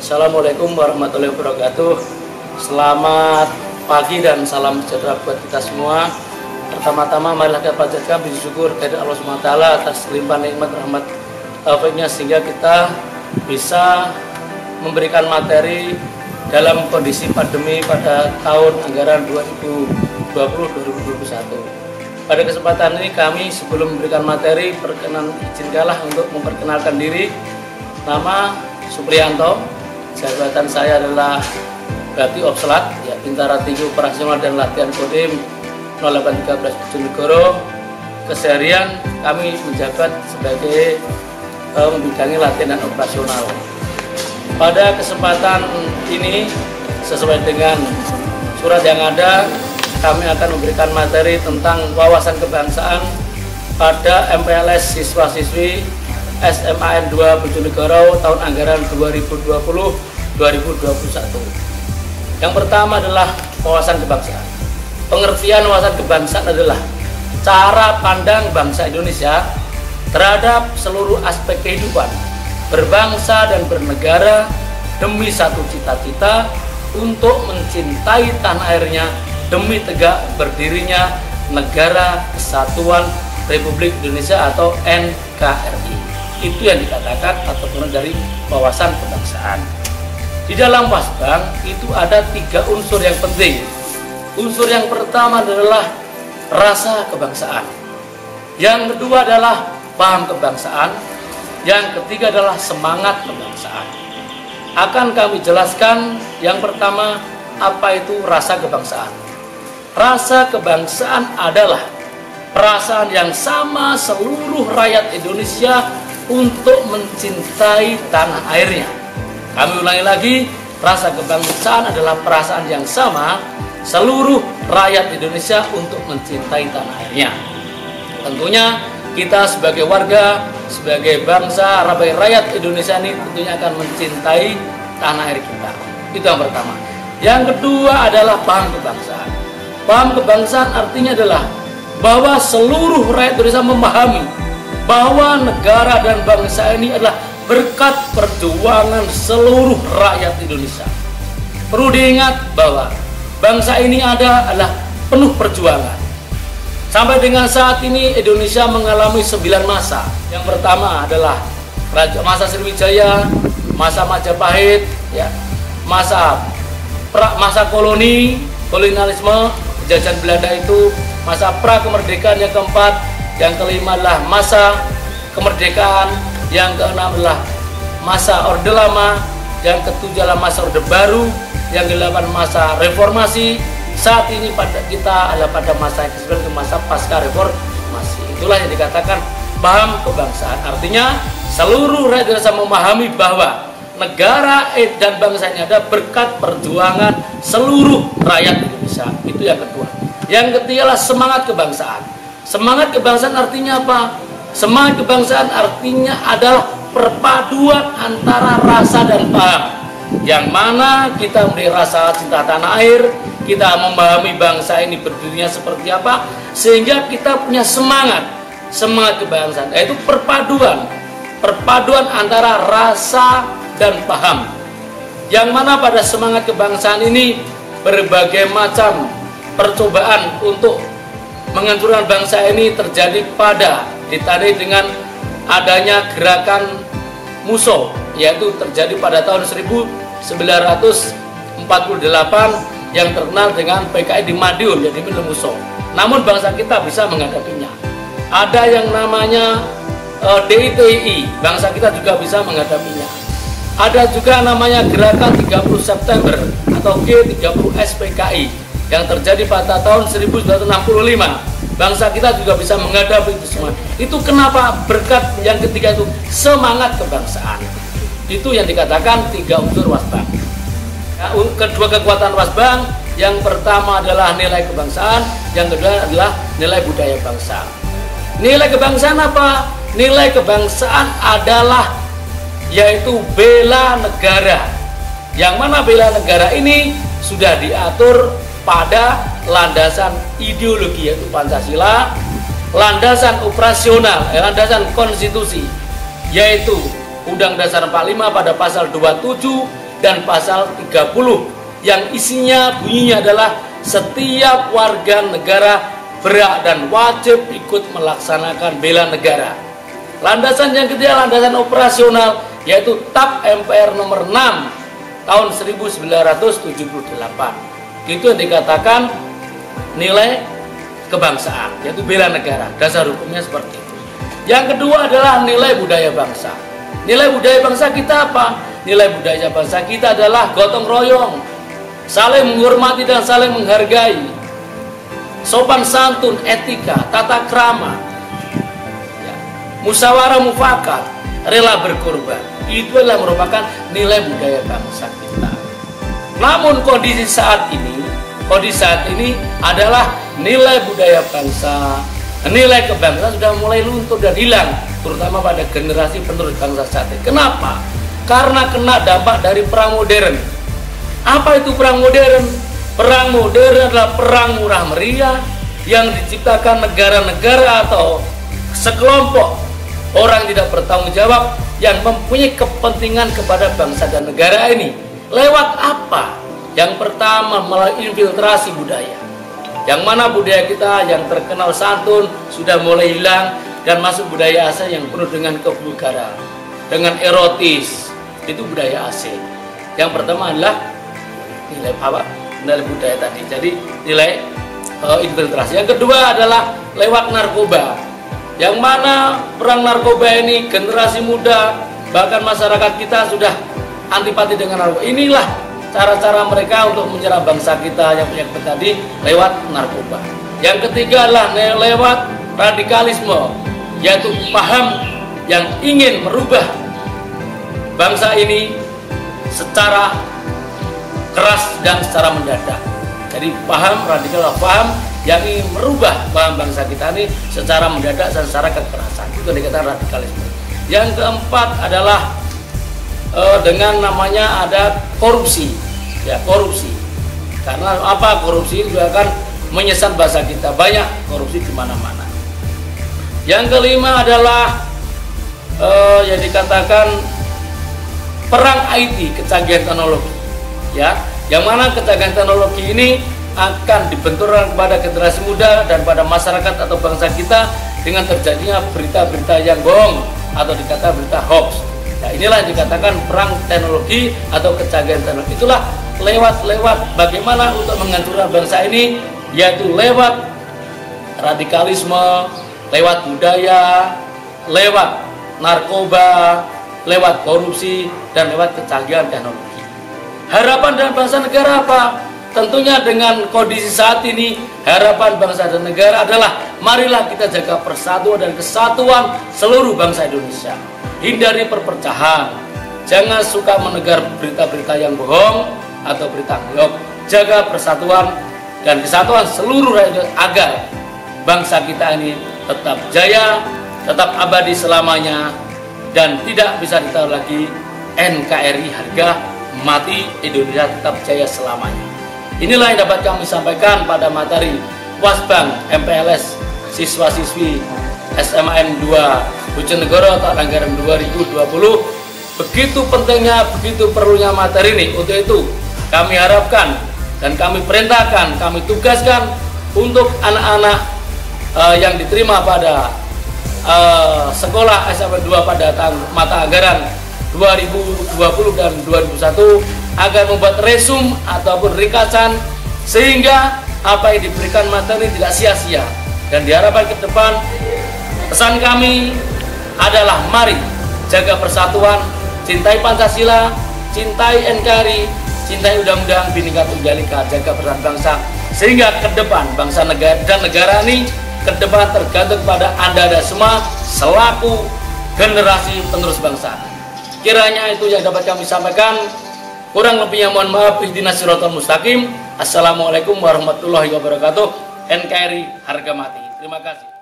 Assalamualaikum warahmatullahi wabarakatuh. Selamat pagi dan salam sejahtera buat kita semua. Pertama-tama marilah kita panjatkan puji syukur kepada Allah SWT atas limpahan nikmat rahmat taufiknya sehingga kita bisa memberikan materi dalam kondisi pandemi pada tahun anggaran 2020-2021. Pada kesempatan ini kami sebelum memberikan materi izinkanlah untuk memperkenalkan diri. Nama Supriyanto. Jabatan saya adalah Bati Opslat, ya, Bintara Tinggi Operasional dan Latihan Kodim 0813 Bojonegoro. Keseharian kami menjabat sebagai membidangi latihan dan operasional. Pada kesempatan ini sesuai dengan surat yang ada, kami akan memberikan materi tentang wawasan kebangsaan pada MPLS siswa-siswi SMAN 2 Bojonegoro tahun anggaran 2020-2021. Yang pertama adalah wawasan kebangsaan. Pengertian wawasan kebangsaan adalah cara pandang bangsa Indonesia terhadap seluruh aspek kehidupan berbangsa dan bernegara demi satu cita-cita untuk mencintai tanah airnya demi tegak berdirinya Negara Kesatuan Republik Indonesia atau NKRI. Itu yang dikatakan ataupun dari wawasan kebangsaan. Di dalam Wasbang itu ada 3 unsur yang penting. Unsur yang pertama adalah rasa kebangsaan. Yang kedua adalah paham kebangsaan. Yang ketiga adalah semangat kebangsaan. Akan kami jelaskan yang pertama apa itu rasa kebangsaan. Rasa kebangsaan adalah perasaan yang sama seluruh rakyat Indonesia untuk mencintai tanah airnya. Kami ulangi lagi, rasa kebangsaan adalah perasaan yang sama seluruh rakyat Indonesia untuk mencintai tanah airnya. Tentunya kita sebagai warga, sebagai bangsa, rakyat Indonesia ini tentunya akan mencintai tanah air kita. Itu yang pertama. Yang kedua adalah paham kebangsaan. Paham kebangsaan artinya adalah bahwa seluruh rakyat Indonesia memahami bahwa negara dan bangsa ini adalah berkat perjuangan seluruh rakyat Indonesia. Perlu diingat bahwa bangsa ini adalah penuh perjuangan. Sampai dengan saat ini Indonesia mengalami 9 masa. Yang pertama adalah masa Sriwijaya, masa Majapahit, ya, masa kolonialisme, penjajahan Belanda itu, masa pra kemerdekaan yang keempat. Yang kelima adalah masa kemerdekaan, yang keenam adalah masa Orde Lama, yang ketujuh adalah masa Orde Baru, yang kedelapan masa reformasi. Saat ini kita adalah pada masa yang ke-9, masa pasca reformasi. Itulah yang dikatakan paham kebangsaan. Artinya seluruh rakyat Indonesia memahami bahwa negara dan bangsa ini ada berkat perjuangan seluruh rakyat Indonesia. Itu yang kedua. Yang ketiga adalah semangat kebangsaan. Semangat kebangsaan artinya apa? Semangat kebangsaan artinya adalah perpaduan antara rasa dan paham. Yang mana kita memiliki rasa cinta tanah air, kita memahami bangsa ini berdirinya seperti apa, sehingga kita punya semangat kebangsaan, yaitu perpaduan antara rasa dan paham. Yang mana pada semangat kebangsaan ini berbagai macam percobaan untuk menghancurkan bangsa ini terjadi ditandai dengan adanya gerakan Muso, yaitu terjadi pada tahun 1948 yang terkenal dengan PKI di Madiun, jadi Muso. Namun bangsa kita bisa menghadapinya. Ada yang namanya DITI, bangsa kita juga bisa menghadapinya. Ada juga namanya gerakan 30 September atau G30S PKI yang terjadi pada tahun 1965. Bangsa kita juga bisa menghadapi itu semua. Itu kenapa? Berkat yang ketiga itu semangat kebangsaan. Itu yang dikatakan 3 unsur Wasbang. Ya, kedua kekuatan Wasbang, yang pertama adalah nilai kebangsaan, yang kedua adalah nilai budaya bangsa. Nilai kebangsaan apa? Nilai kebangsaan adalah yaitu bela negara. Yang mana bela negara ini sudah diatur pada landasan ideologi yaitu Pancasila, landasan operasional, landasan konstitusi yaitu Undang Dasar 45 pada pasal 27 dan pasal 30 yang isinya bunyinya adalah setiap warga negara berhak dan wajib ikut melaksanakan bela negara. Landasan yang ketiga, landasan operasional, yaitu TAP MPR nomor 6 tahun 1978. Itu yang dikatakan nilai kebangsaan, yaitu bela negara. Dasar hukumnya seperti itu. Yang kedua adalah nilai budaya bangsa. Nilai budaya bangsa kita apa? Nilai budaya bangsa kita adalah gotong royong, saling menghormati dan saling menghargai, sopan santun, etika, tata krama, ya, musyawarah mufakat, rela berkorban. Itu adalah merupakan nilai budaya bangsa kita. Namun kondisi saat ini adalah nilai budaya bangsa, nilai kebangsaan sudah mulai luntur dan hilang, terutama pada generasi penerus bangsa saat ini. Kenapa? Karena kena dampak dari perang modern. Apa itu perang modern? Perang modern adalah perang murah meriah yang diciptakan negara-negara atau sekelompok orang tidak bertanggung jawab yang mempunyai kepentingan kepada bangsa dan negara ini. Lewat apa? Yang pertama, melalui infiltrasi budaya. Yang mana budaya kita yang terkenal santun sudah mulai hilang dan masuk budaya asing yang penuh dengan kevulgaran, dengan erotis. Itu budaya asing. Yang pertama adalah nilai apa? Nilai budaya tadi. Jadi nilai infiltrasi. Yang kedua adalah lewat narkoba. Yang mana perang narkoba ini generasi muda bahkan masyarakat kita sudah antipati dengan narkoba. Inilah cara-cara mereka untuk menyerang bangsa kita yang punya tadi lewat narkoba. Yang ketiga adalah lewat radikalisme, yaitu paham yang ingin merubah bangsa ini secara keras dan secara mendadak. Jadi paham radikal, paham yang ingin merubah paham bangsa kita ini secara mendadak dan secara kekerasan. Itu dikatakan radikalisme. Yang keempat adalah dengan namanya ada korupsi. Ya, korupsi. Karena apa? Korupsi itu akan menyesat bangsa kita. Banyak korupsi di mana-mana. Yang kelima adalah yang dikatakan perang IT, kecanggihan teknologi, ya, yang mana kecanggihan teknologi ini akan dibenturkan kepada generasi muda dan pada masyarakat atau bangsa kita dengan terjadinya berita-berita yang bohong atau dikatakan berita hoax. Nah, inilah yang dikatakan perang teknologi atau kecanggihan teknologi. Itulah lewat bagaimana untuk menghancurkan bangsa ini, yaitu lewat radikalisme, lewat budaya, lewat narkoba, lewat korupsi, dan lewat kecanggihan teknologi. Harapan dan bangsa negara apa? Tentunya dengan kondisi saat ini, harapan bangsa dan negara adalah marilah kita jaga persatuan dan kesatuan seluruh bangsa Indonesia. Hindari perpecahan. Jangan suka menegar berita-berita yang bohong atau berita hoax. Jaga persatuan dan kesatuan seluruh rakyat agar bangsa kita ini tetap jaya, tetap abadi selamanya, dan tidak bisa ditawar lagi. NKRI harga mati, Indonesia tetap jaya selamanya. Inilah yang dapat kami sampaikan pada materi Wasbang MPLS siswa-siswi SMAN 2 Bojonegoro tahun anggaran 2020. Begitu pentingnya, begitu perlunya materi ini. Untuk itu kami harapkan dan kami perintahkan, kami tugaskan untuk anak-anak yang diterima pada sekolah SMA 2 pada mata anggaran 2020 dan 2021 agar membuat resum ataupun ringkasan sehingga apa yang diberikan materi tidak sia-sia. Dan diharapkan ke depan pesan kami adalah mari jaga persatuan, cintai Pancasila, cintai NKRI, cintai Undang-Undang Bhinneka Tunggal Ika, jaga persatuan bangsa sehingga ke depan bangsa negara ini ke depan tergantung pada Anda semua selaku generasi penerus bangsa. Kiranya itu yang dapat kami sampaikan. Kurang lebihnya mohon maaf. Ihdinas siratal mustaqim. Assalamualaikum warahmatullahi wabarakatuh. NKRI harga mati. Terima kasih.